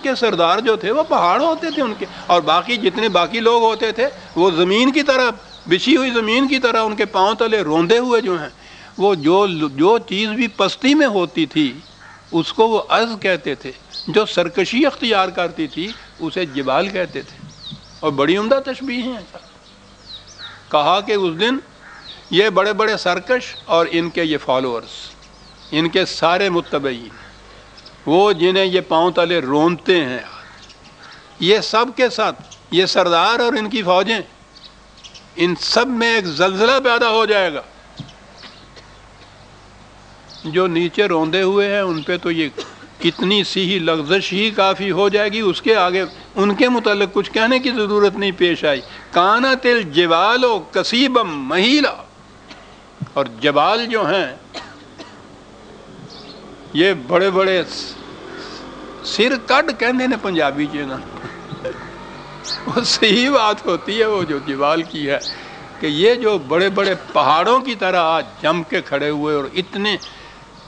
کے سردار جو تھے وہ پہاڑ ہوتے تھے ان کے، اور باقی جتنے باقی لوگ ہوتے تھے وہ زمین کی طرح، بچھی ہوئی زمین کی طرح ان کے پاؤں تلے روندے ہوئے جو ہیں۔ وہ جو چیز بھی پستی میں ہوتی تھی اس کو وہ عز کہتے تھے، جو سرکشی اختیار کرتی تھی اسے جبال کہتے تھے، اور بڑی عمدہ تشبیہ ہیں۔ کہا کہ اس دن یہ بڑے بڑے سرکش اور ان کے یہ فالوورز، ان کے سارے متبعین، وہ جنہیں یہ پاؤں تلے رونتے ہیں، یہ سب کے ساتھ یہ سردار اور ان کی فوجیں، ان سب میں ایک زلزلہ پیدا ہو جائے گا۔ جو نیچے روندے ہوئے ہیں ان پہ تو یہ کتنی سی ہی لغزش ہی کافی ہو جائے گی، اس کے آگے ان کے متعلق کچھ کہنے کی ضرورت نہیں پیش آئی۔ کانت الجبال کثیبا مہیلا، اور جبال جو ہیں یہ بڑے بڑے سر کڈ کہنے نے پنجابی چ وہ صحیح بات ہوتی ہے وہ جو جبال کی ہے، کہ یہ جو بڑے بڑے پہاڑوں کی طرح آج جم کے کھڑے ہوئے، اور اتنے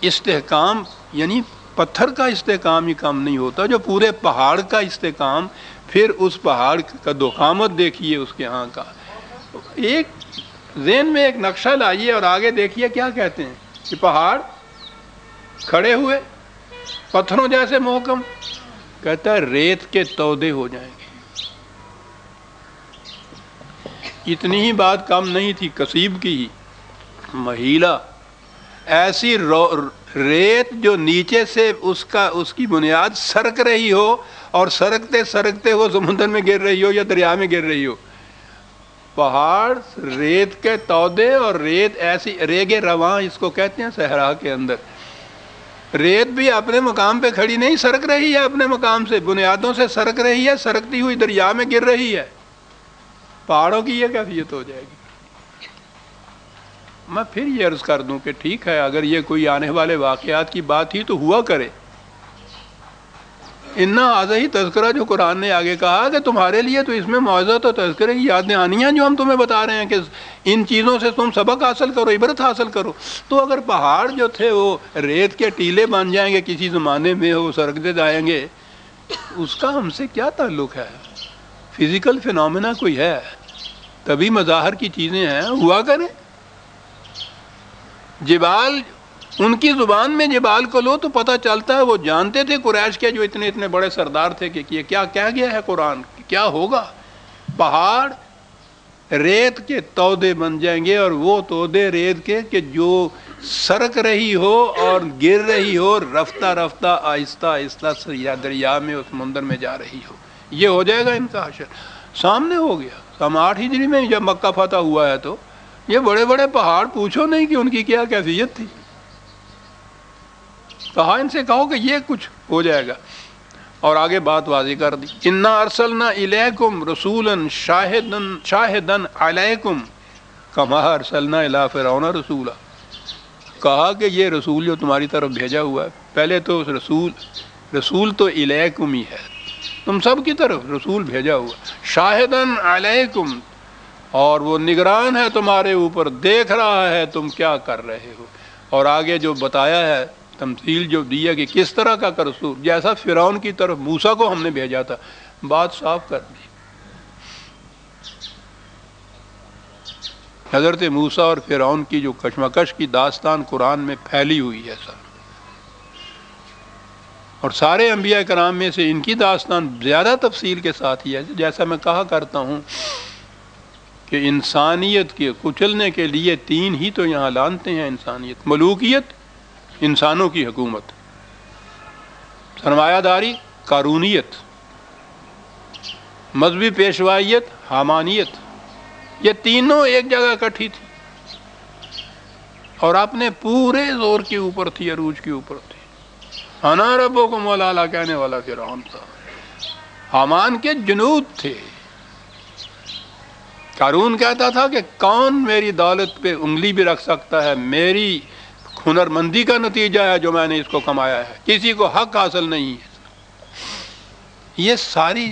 استحکام، یعنی پتھر کا استحکام ہی کم نہیں ہوتا، جو پورے پہاڑ کا استحکام، پھر اس پہاڑ کا دخامت دیکھیے اس کے ہاں کا۔ ایک ذہن میں ایک نقشہ لائیے اور آگے دیکھیے کیا کہتے ہیں کہ پہاڑ کھڑے ہوئے پتھروں جیسے محکم، کہتا ہے ریت کے تودے ہو جائیں گے۔ اتنی ہی بات کم نہیں تھی کثیب کی ہی، مہیلا، ایسی ریت جو نیچے سے اس کی بنیاد سرک رہی ہو، اور سرکتے سرکتے وہ سمندر میں گر رہی ہو یا دریا میں گر رہی ہو۔ پہاڑ ریت کے تودے، اور ریت ایسی ریگ رواں اس کو کہتے ہیں صحرا کے اندر۔ ریت بھی اپنے مقام پہ کھڑی نہیں، سرک رہی ہے اپنے مقام سے، بنیادوں سے سرک رہی ہے، سرکتی ہوئی دریا میں گر رہی ہے۔ پہاڑوں کی یہ کیفیت ہو جائے گی۔ میں پھر یہ عرض کر دوں کہ ٹھیک ہے، اگر یہ کوئی آنے والے واقعات کی بات ہی تو ہوا کرے۔ انا آج ہی تذکرہ جو قرآن نے آگے کہا کہ تمہارے لیے تو اس میں موعظہ تو تذکرے کی یاد دہانیاں جو ہم تمہیں بتا رہے ہیں کہ ان چیزوں سے تم سبق حاصل کرو، عبرت حاصل کرو۔ تو اگر پہاڑ جو تھے وہ ریت کے ٹیلے بن جائیں گے کسی زمانے میں، وہ سرکتے جائیں گے، اس کا ہم سے کیا تعلق ہے؟ فزیکل فینومینا کوئی ہے، تبھی مظاہر کی چیزیں ہیں، ہوا کریں۔ جبال، ان کی زبان میں جبال کو لو تو پتہ چلتا ہے وہ جانتے تھے قریش کے جو اتنے اتنے بڑے سردار تھے کہ یہ کیا کہہ گیا ہے قرآن، کیا ہوگا۔ پہاڑ ریت کے تودے بن جائیں گے، اور وہ تودے ریت کے کہ جو سرک رہی ہو اور گر رہی ہو، رفتہ رفتہ آہستہ آہستہ دریا میں، اس سمندر میں جا رہی ہو۔ یہ ہو جائے گا ان کا حشر، سامنے ہو گیا۔ ہم 8 ہجری میں جب مکہ فتح ہوا ہے تو یہ بڑے بڑے پہاڑ پوچھو نہیں کہ ان کی کیا کیفیت تھی۔ کہا ان سے کہو کہ یہ کچھ ہو جائے گا، اور آگے بات واضح کر دی۔ انا ارسلنا الیکم رسولا شاہدا علیکم کما ارسلنا الی فرعون رسولا۔ کہا کہ یہ رسول جو تمہاری طرف بھیجا ہوا ہے، پہلے تو رسول تو الیکم ہی ہے، تم سب کی طرف رسول بھیجا ہوا، شاہدن علیکم، اور وہ نگران ہے تمہارے اوپر، دیکھ رہا ہے تم کیا کر رہے ہو۔ اور آگے جو بتایا ہے، تمثیل جو دی ہے کہ کس طرح کا رسول، جیسا فرعون کی طرف موسیٰ کو ہم نے بھیجا تھا، بات صاف کر دی۔ حضرت موسیٰ اور فرعون کی جو کشمکش کی داستان قرآن میں پھیلی ہوئی ہے سر، اور سارے انبیاء کرام میں سے ان کی داستان زیادہ تفصیل کے ساتھ ہی ہے۔ جیسا میں کہا کرتا ہوں کہ انسانیت کے کچلنے کے لیے 3 ہی تو یہاں لانتے ہیں انسانیت: ملوکیت، انسانوں کی حکومت، سرمایہ داری، قارونیت، مذہبی پیشوائیت، حامانیت۔ یہ تینوں ایک جگہ اکٹھی تھی اور اپنے پورے زور کے اوپر تھی، عروج کے اوپر تھی۔ انا ربکم الاعلی کہنے والا فرعون تھا، حامان کے جنود تھے۔ قارون کہتا تھا کہ کون میری دولت پہ انگلی بھی رکھ سکتا ہے، میری ہنر مندی کا نتیجہ ہے جو میں نے اس کو کمایا ہے، کسی کو حق حاصل نہیں ہے۔ یہ ساری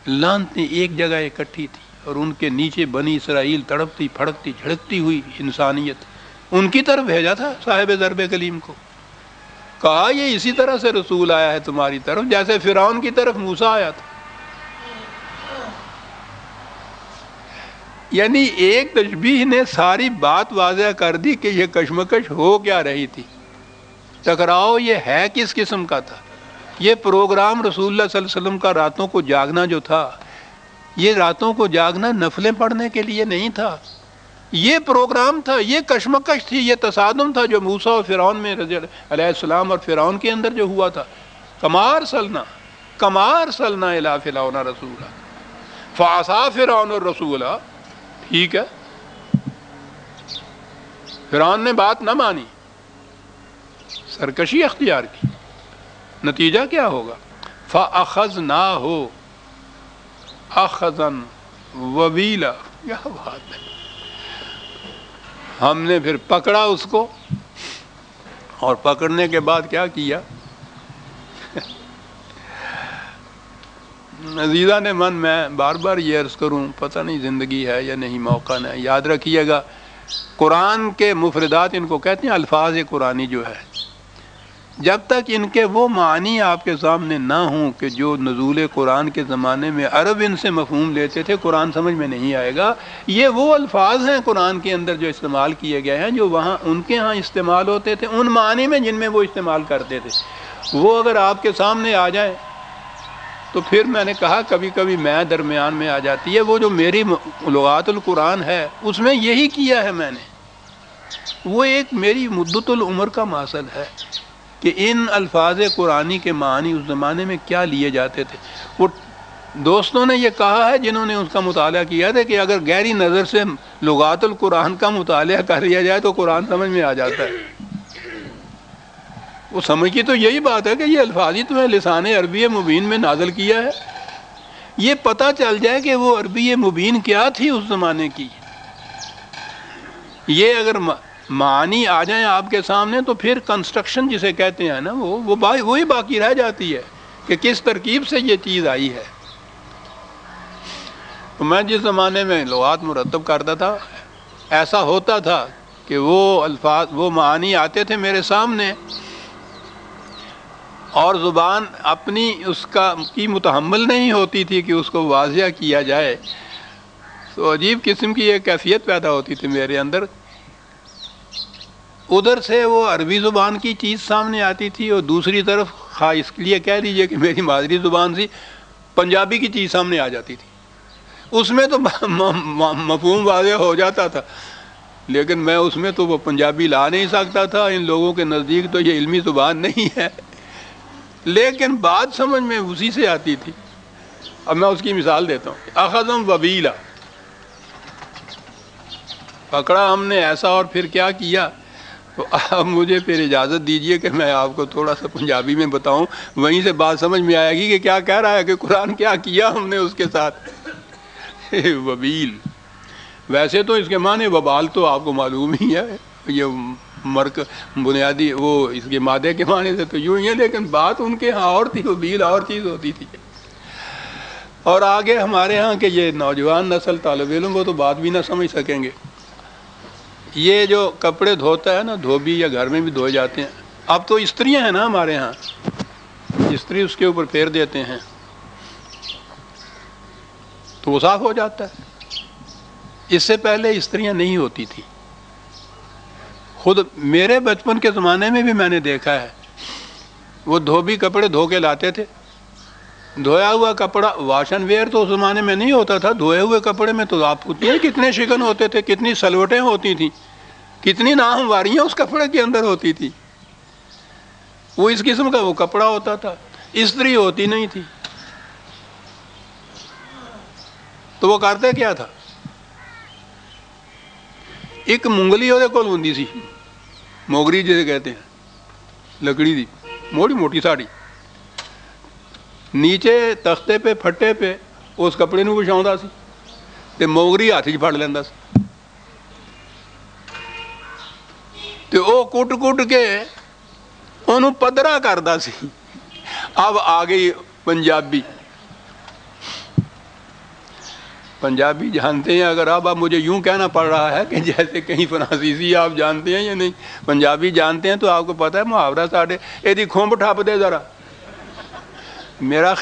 لعنتیں ایک جگہ اکٹھی تھی، اور ان کے نیچے بنی اسرائیل تڑپتی پھڑکتی جھڑکتی ہوئی انسانیت، ان کی طرف بھیجا تھا صاحب ضرب کلیم کو۔ کہا یہ اسی طرح سے رسول آیا ہے تمہاری طرف جیسے فرعون کی طرف موسیٰ آیا تھا. یعنی ایک تشبیہ نے ساری بات واضح کر دی کہ یہ کشمکش ہو کیا رہی تھی، ٹکراؤ یہ ہے کس قسم کا تھا. یہ پروگرام رسول اللہ صلی اللہ علیہ وسلم کا راتوں کو جاگنا جو تھا، یہ راتوں کو جاگنا نفلیں پڑھنے کے لیے نہیں تھا، یہ پروگرام تھا، یہ کشمکش تھی، یہ تصادم تھا جو موسیٰ اور فرعون میں علیہ السلام اور فرعون کے اندر جو ہوا تھا. کمار سلنا الی فرعون رسولا فعصا فرعون الرسول. ٹھیک ہے، فرعون نے بات نہ مانی، سرکشی اختیار کی، نتیجہ کیا ہوگا؟ فَأَخَذْنَاهُ أَخْذًا وَبِيلًا. کیا بات ہے، ہم نے پھر پکڑا اس کو، اور پکڑنے کے بعد کیا کیا؟ عزیزان من، میں بار بار یہ عرض کروں، پتہ نہیں زندگی ہے یا نہیں، موقع نہیں. یاد رکھیے گا، قرآن کے مفردات ان کو کہتے ہیں، الفاظ قرآنی جو ہے، جب تک ان کے وہ معنی آپ کے سامنے نہ ہوں کہ جو نزول قرآن کے زمانے میں عرب ان سے مفہوم لیتے تھے، قرآن سمجھ میں نہیں آئے گا. یہ وہ الفاظ ہیں قرآن کے اندر جو استعمال کیے گئے ہیں، جو وہاں ان کے ہاں استعمال ہوتے تھے، ان معنی میں جن میں وہ استعمال کرتے تھے، وہ اگر آپ کے سامنے آ جائیں تو پھر میں نے کہا کبھی کبھی میں درمیان میں آ جاتی ہے. وہ جو میری لغات القرآن ہے اس میں یہی کیا ہے میں نے، وہ ایک میری مدت العمر کا ماصل ہے کہ ان الفاظ قرآنی کے معنی اس زمانے میں کیا لیے جاتے تھے. وہ دوستوں نے یہ کہا ہے جنہوں نے اس کا مطالعہ کیا تھا کہ اگر گہری نظر سے لغات القرآن کا مطالعہ کر لیا جائے تو قرآن سمجھ میں آ جاتا ہے. وہ سمجھ کی تو یہی بات ہے کہ یہ الفاظ ہی تمہیں لسان عربی مبین میں نازل کیا ہے. یہ پتہ چل جائے کہ وہ عربی مبین کیا تھی اس زمانے کی. یہ اگر معنی آ جائیں آپ کے سامنے تو پھر کنسٹرکشن جسے کہتے ہیں نا، وہی باقی رہ جاتی ہے کہ کس ترکیب سے یہ چیز آئی ہے. تو میں جس زمانے میں لغات مرتب کرتا تھا، ایسا ہوتا تھا کہ وہ الفاظ، وہ معنی آتے تھے میرے سامنے، اور زبان اپنی اس کی متحمل نہیں ہوتی تھی کہ اس کو واضح کیا جائے. تو عجیب قسم کی ایک کیفیت پیدا ہوتی تھی میرے اندر. ادھر سے وہ عربی زبان کی چیز سامنے آتی تھی، اور دوسری طرف خواہ اس لیے کہہ دیجئے کہ میری مادری زبان سی، پنجابی کی چیز سامنے آ جاتی تھی. اس میں تو مفہوم واضح ہو جاتا تھا، لیکن میں اس میں تو وہ پنجابی لا نہیں سکتا تھا. ان لوگوں کے نزدیک تو یہ علمی زبان نہیں ہے، لیکن بات سمجھ میں اسی سے آتی تھی. اب میں اس کی مثال دیتا ہوں. اخذم وبیلا، پکڑا ہم نے ایسا، اور پھر کیا کیا. تو اب مجھے پھر اجازت دیجئے کہ میں آپ کو تھوڑا سا پنجابی میں بتاؤں، وہیں سے بات سمجھ میں آئے گی کہ کیا کہہ رہا ہے کہ قرآن کیا کیا ہم نے اس کے ساتھ. وبیل، ویسے تو اس کے معنی وبال تو آپ کو معلوم ہی ہے، یہ بنیادی وہ اس کے مادے کے معنی سے تو یوں ہی ہے، لیکن بات ان کے ہاں اور تھی، وبیل اور چیز ہوتی تھی. اور آگے ہمارے ہاں کہ یہ نوجوان نسل طالب علم وہ تو بات بھی نہ سمجھ سکیں گے. یہ جو کپڑے دھوتا ہے نا، دھوبی یا گھر میں بھی دھوئے جاتے ہیں، اب تو استریاں ہیں نا ہمارے ہاں، استری اس کے اوپر پھیر دیتے ہیں تو وہ صاف ہو جاتا ہے. اس سے پہلے استریاں نہیں ہوتی تھی. خود میرے بچپن کے زمانے میں بھی میں نے دیکھا ہے، وہ دھوبی کپڑے دھو کے لاتے تھے. دھویا ہوا کپڑا، واش اینڈ ویئر تو اس زمانے میں نہیں ہوتا تھا. دھوئے ہوئے کپڑے میں تو آپ پوچھتے ہیں کتنے شکن ہوتے تھے، کتنی سلوٹیں ہوتی تھیں، کتنی ناہمواریاں اس کپڑے کے اندر ہوتی تھی. وہ اس قسم کا وہ کپڑا ہوتا تھا، استری ہوتی نہیں تھی. تو وہ کرتے کیا تھا، ایک مونگلی وہ کول ہوندی سی، موگری جسے کہتے ہیں، لکڑی دی موٹی موٹی ساڑی، نیچے تختے پہ پھٹے پہ اس کپڑے نو وچھاوندا سی تے موگری ہاتھ 'چ پھڑ لیندا سی تے او کٹ کٹ کے اونوں پدرا کردا سی. اب آ گئی پنجابی. پنجابی جانتے ہیں؟ اگر اب مجھے یوں کہنا پڑ رہا ہے کہ جیسے کہیں فرانسیسی آپ جانتے ہیں یا نہیں، پنجابی جانتے ہیں تو آپ کو پتہ ہے محاورہ ساڈے یہ کھمب ٹھپ دے ذرا، میرا